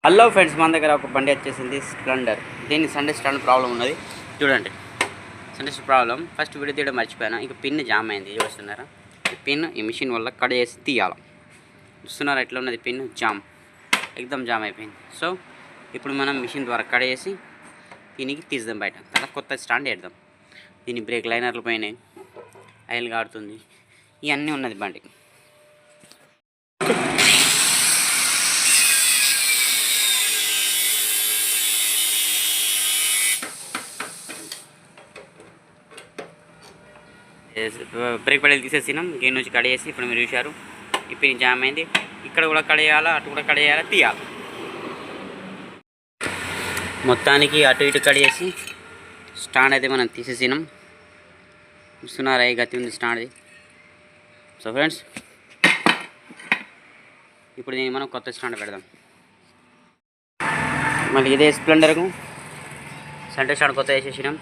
Hello friends, మన దగ్గర ఒక బండి వచ్చేసింది స్ప్లెండర్. దీన్ని సండే స్టాండ్ ప్రాబ్లం ఉన్నది. చూడండి, సండే ప్రాబ్లం. ఫస్ట్ వీడియో తీయడం మర్చిపోయాను. ఇక పిన్ జామ్ అయింది. చూస్తున్నారా, ఈ పిన్ ఈ మిషన్ వల్ల కట్ చేసి తీయాలి. చూస్తున్నారా ఎట్లా ఉన్నది, పిన్ జామ్, ఎక్దమ్ జామ్ అయిపోయింది. సో ఇప్పుడు మనం మిషన్ ద్వారా కట్ చేసి దీనికి తీద్దాం బయట. తర్వాత కొత్త స్టాండ్ వేద్దాం. దీని బ్రేక్ లైనర్లు పోయినాయి, ఆయిల్ కాడుతుంది, ఇవన్నీ ఉన్నది బండి. బ్రేక్ పడేది తీసేసినాం, గేమ్ నుంచి కడిగేసి ఇప్పుడు మీరు చూశారు ఈ పిన్ జామ్ అయింది. ఇక్కడ కూడా కడియాలా, అటు కూడా కడియాలా, తీయాలి. మొత్తానికి అటు ఇటు కడిగేసి స్టాండ్ అయితే మనం తీసేసినాం. చూస్తున్నారా ఏ గతి ఉంది స్టాండ్ది. సో ఫ్రెండ్స్, ఇప్పుడు దీన్ని మనం కొత్త స్టాండ్ పెడదాం. మళ్ళీ ఇదే స్ప్లెండర్కు సెంటర్ స్టాండ్ కొత్త వేసేసినాం.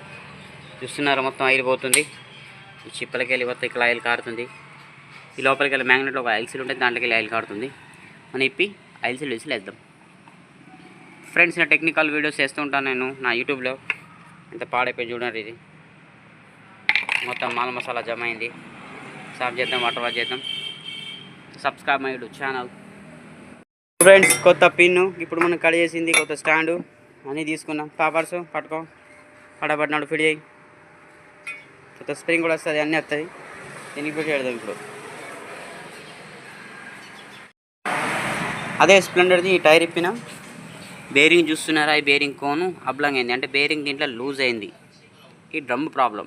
చూస్తున్నారా మొత్తం ఆయిల్ పోతుంది. ఈ చిప్పలకి వెళ్ళి మొత్తం ఇక్కడ ఆయిల్ కారుతుంది. ఈ లోపలికి వెళ్ళి మ్యాగ్నెట్లో ఒక ఆయిల్ సీల్ ఉంటుంది, దాంట్లోకి వెళ్ళి ఆయిల్ కారుతుంది. మనం ఇప్పి ఆయిల్ సీల్ వేసి వేద్దాం. ఫ్రెండ్స్, నా టెక్నికల్ వీడియోస్ చేస్తూ ఉంటాను నేను నా యూట్యూబ్లో. ఎంత పాడైపోయి చూడండి. ఇది మొత్తం మాల మసాలా జమ అయింది. సాఫ్ చేద్దాం, వాటర్ వాష్ చేద్దాం. Subscribe my YouTube channel. Friends, కొత్త పిన్ను ఇప్పుడు మనం కట్ చేసింది, కొత్త స్టాండు అన్నీ తీసుకున్నాం. పేపర్స్ పట్టుకో, పడబడినాడు ఫిట్ చేయి. కొత్త స్ప్రింగ్ కూడా వస్తుంది, అన్నీ వస్తుంది. దీనికి పెట్టి పెడదాం. ఇప్పుడు అదే స్ప్లెండర్ది ఈ టైర్ ఇప్పినాం. బేరింగ్ చూస్తున్నారా, ఈ బేరింగ్ కోను అబ్లంగ్ అయింది. అంటే బేరింగ్ దీంట్లో లూజ్ అయింది. ఈ డ్రమ్ ప్రాబ్లం.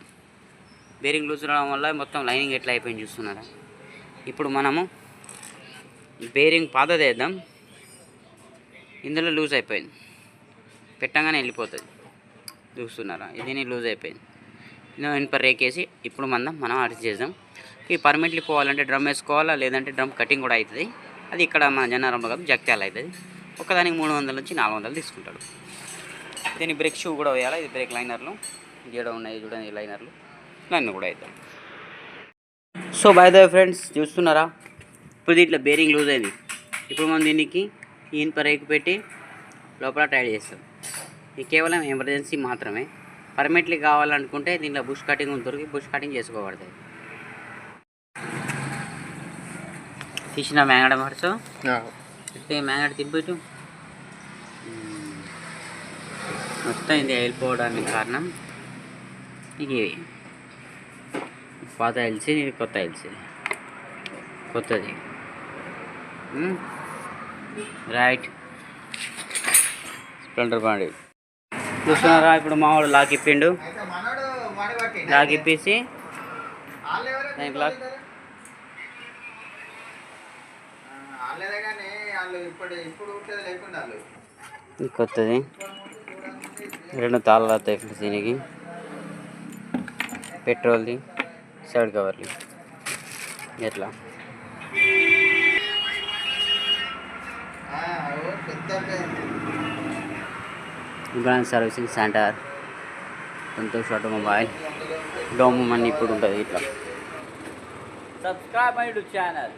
బేరింగ్ లూజ్ అవడం వల్ల మొత్తం లైనింగ్ ఎట్లా అయిపోయింది చూస్తున్నారా. ఇప్పుడు మనము బేరింగ్ పాతది వేద్దాం. ఇందులో లూజ్ అయిపోయింది, పెట్టంగానే వెళ్ళిపోతుంది. చూస్తున్నారా, ఇది లూజ్ అయిపోయింది. ఇనుప రేకేసి ఇప్పుడు మనం అడ్జస్ట్ చేద్దాం. ఈ పర్మనెంట్లీ పోవాలంటే డ్రమ్ వేసుకోవాలా, లేదంటే డ్రమ్ కటింగ్ కూడా అవుతుంది. అది ఇక్కడ మన జన్నారంలో కాదు, జగ్త్యాల అవుతుంది. ఒకదానికి 300 నుంచి 400 తీసుకుంటాడు. దీని బ్రేక్ షూ కూడా వేయాలి. ఇది బ్రేక్ లైనర్లు గీడ ఉన్నాయి చూడండి, ఈ లైనర్లు నన్ను కూడా అవుతాయి. So by the way friends, చూస్తున్నారా ఇప్పుడు దీంట్లో బేరింగ్ లూజ్ అయింది. ఇప్పుడు మనం దీనికి ఇనుప రేకు పెట్టి లోపల టైట్ చేస్తాం. ఇది కేవలం ఎమర్జెన్సీ మాత్రమే. పర్మనెంట్లీ కావాలనుకుంటే దీంట్లో బుష్ కటింగ్ దొరికి బుష్ కటింగ్ చేసుకోబడుతుంది. తీసిన మ్యాంగడ మరచు మ్యాంగడ తిప్పిటు మొత్తం ఇది వెళ్ళిపోవడానికి కారణం ఇది పాత ఎల్సీ, ఇది కొత్త ఎల్సీ. కొత్తది రైట్ స్ప్లెండర్ బండి. చూస్తున్నారా, ఇప్పుడు మావాడు లాక్ ఇప్పిండు. లాక్ ఇప్పేసి దానికి లాక్ కొత్తది 2 తాళ్ళు వస్తాయి ఫ్రెండ్స్. దీనికి పెట్రోల్ది, సైడ్ కవర్లు ఎట్లా branch servicing centre, Santosh automobile, dome money ఇప్పుడు ఉంటుంది. ఇట్లా సబ్స్క్రైబ్ మై యూట్యూబ్ ఛానల్.